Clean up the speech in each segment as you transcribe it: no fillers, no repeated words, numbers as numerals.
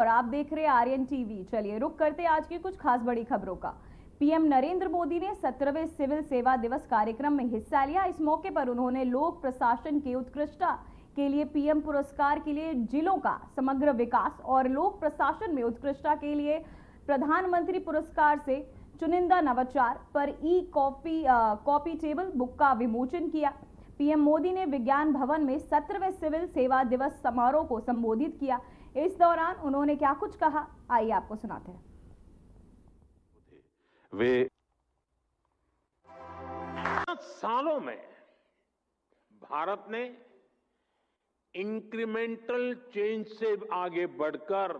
और आप देख रहे हैं आर्यन टीवी। चलिए रुक करते आज की कुछ खास बड़ी खबरों का। पीएम नरेंद्र मोदी ने 17वें सिविल सेवा दिवस कार्यक्रम में हिस्सा लिया। इस मौके पर उन्होंने लोक प्रशासन की उत्कृष्टता के लिए पीएम पुरस्कार के लिए जिलों का समग्र विकास और लोक प्रशासन में उत्कृष्टता के लिए प्रधानमंत्री पुरस्कार से चुनिंदा नवाचार पर ई कॉपी टेबल बुक का विमोचन किया। पीएम मोदी ने विज्ञान भवन में 17वें सिविल सेवा दिवस समारोह को संबोधित किया। इस दौरान उन्होंने क्या कुछ कहा, आइए आपको सुनाते हैं। वे 5 सालों में भारत ने इंक्रीमेंटल चेंज से आगे बढ़कर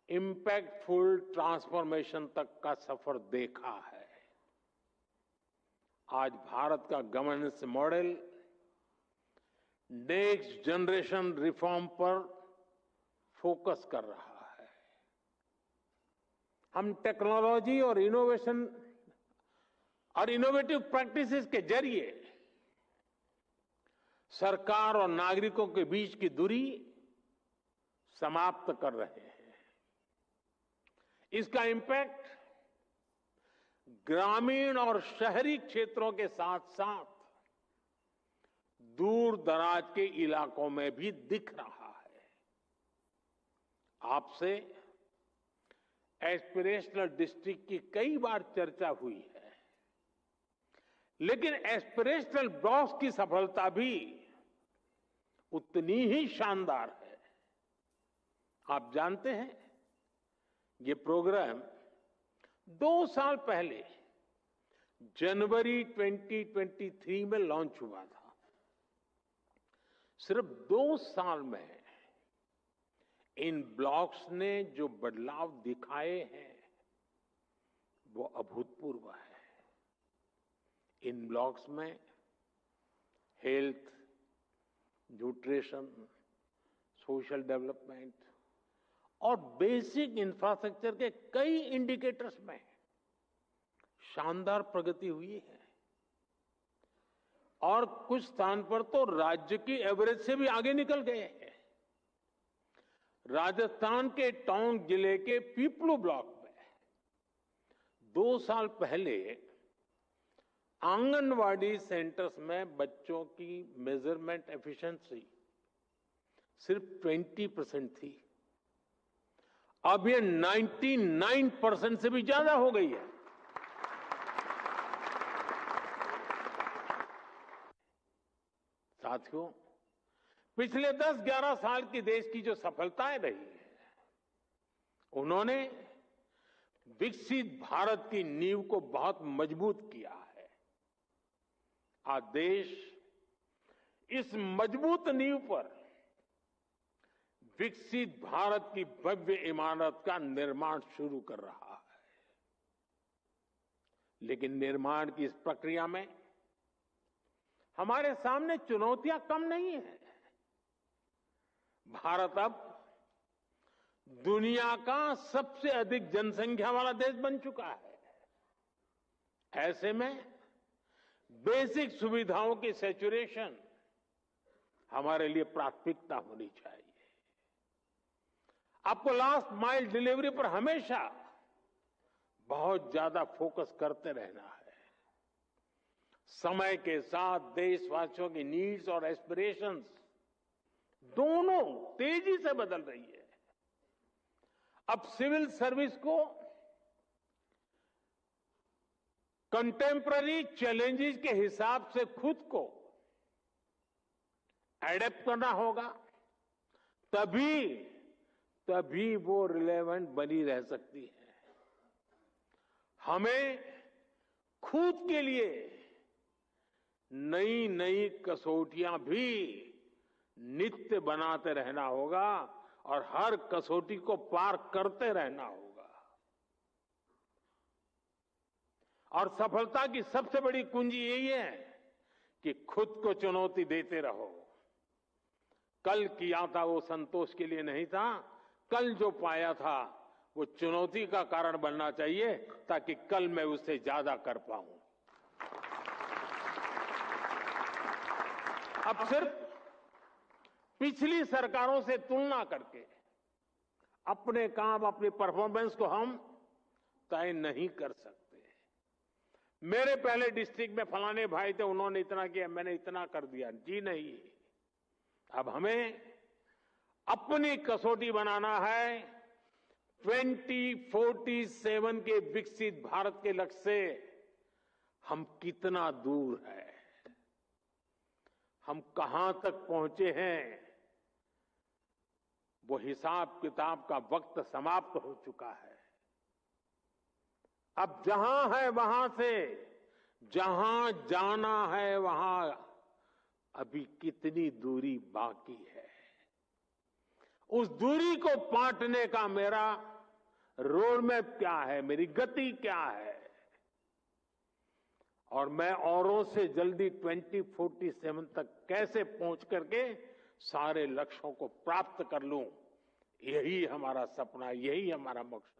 इंपैक्टफुल ट्रांसफॉर्मेशन तक का सफर देखा है। आज भारत का governance model next generation reform पर फोकस कर रहा है। हम टेक्नोलॉजी और इनोवेशन और इनोवेटिव प्रैक्टिसेस के जरिए सरकार और नागरिकों के बीच की दूरी समाप्त कर रहे हैं। इसका इंपैक्ट ग्रामीण और शहरी क्षेत्रों के साथ साथ दूर दराज के इलाकों में भी दिख रहा है। आपसे एस्पिरेशनल डिस्ट्रिक्ट की कई बार चर्चा हुई है, लेकिन एस्पिरेशनल ब्लॉक्स की सफलता भी उतनी ही शानदार है। आप जानते हैं, ये प्रोग्राम 2 साल पहले जनवरी 2023 में लॉन्च हुआ था। सिर्फ 2 साल में इन ब्लॉक्स ने जो बदलाव दिखाए हैं वो अभूतपूर्व है। इन ब्लॉक्स में हेल्थ, न्यूट्रिशन, सोशल डेवलपमेंट और बेसिक इंफ्रास्ट्रक्चर के कई इंडिकेटर्स में शानदार प्रगति हुई है और कुछ स्थान पर तो राज्य की एवरेज से भी आगे निकल गए हैं। राजस्थान के टोंक जिले के पीपलू ब्लॉक में 2 साल पहले आंगनवाड़ी सेंटर्स में बच्चों की मेजरमेंट एफिशिएंसी सिर्फ 20% थी। अब ये 99% से भी ज्यादा हो गई है। साथियों, पिछले 10-11 साल की देश की जो सफलताएं रही है, उन्होंने विकसित भारत की नींव को बहुत मजबूत किया है। आज देश इस मजबूत नींव पर विकसित भारत की भव्य इमारत का निर्माण शुरू कर रहा है। लेकिन निर्माण की इस प्रक्रिया में हमारे सामने चुनौतियां कम नहीं है। भारत अब दुनिया का सबसे अधिक जनसंख्या वाला देश बन चुका है। ऐसे में बेसिक सुविधाओं की सैचुरेशन हमारे लिए प्राथमिकता होनी चाहिए। आपको लास्ट माइल डिलीवरी पर हमेशा बहुत ज्यादा फोकस करते रहना है। समय के साथ देशवासियों की नीड्स और एस्पिरेशंस दोनों तेजी से बदल रही है। अब सिविल सर्विस को कंटेम्पररी चैलेंजेस के हिसाब से खुद को एडेप्ट करना होगा, तभी वो रिलेवेंट बनी रह सकती है। हमें खुद के लिए नई नई कसौटियां भी नित्य बनाते रहना होगा और हर कसौटी को पार करते रहना होगा। और सफलता की सबसे बड़ी कुंजी यही है कि खुद को चुनौती देते रहो। कल किया था वो संतोष के लिए नहीं था, कल जो पाया था वो चुनौती का कारण बनना चाहिए ताकि कल मैं उससे ज्यादा कर पाऊं। अब सिर्फ पिछली सरकारों से तुलना करके अपने काम, अपनी परफॉर्मेंस को हम तय नहीं कर सकते। मेरे पहले डिस्ट्रिक्ट में फलाने भाई थे, उन्होंने इतना किया, मैंने इतना कर दिया, जी नहीं। अब हमें अपनी कसौटी बनाना है। 2047 के विकसित भारत के लक्ष्य से हम कितना दूर है, हम कहां तक पहुंचे हैं, वो हिसाब किताब का वक्त समाप्त हो चुका है। अब जहां है वहां से जहां जाना है वहां अभी कितनी दूरी बाकी है, उस दूरी को पाटने का मेरा रोड मैप क्या है, मेरी गति क्या है, और मैं औरों से जल्दी 2047 तक कैसे पहुंच करके सारे लक्ष्यों को प्राप्त कर लूं, यही हमारा सपना, यही हमारा मकसद।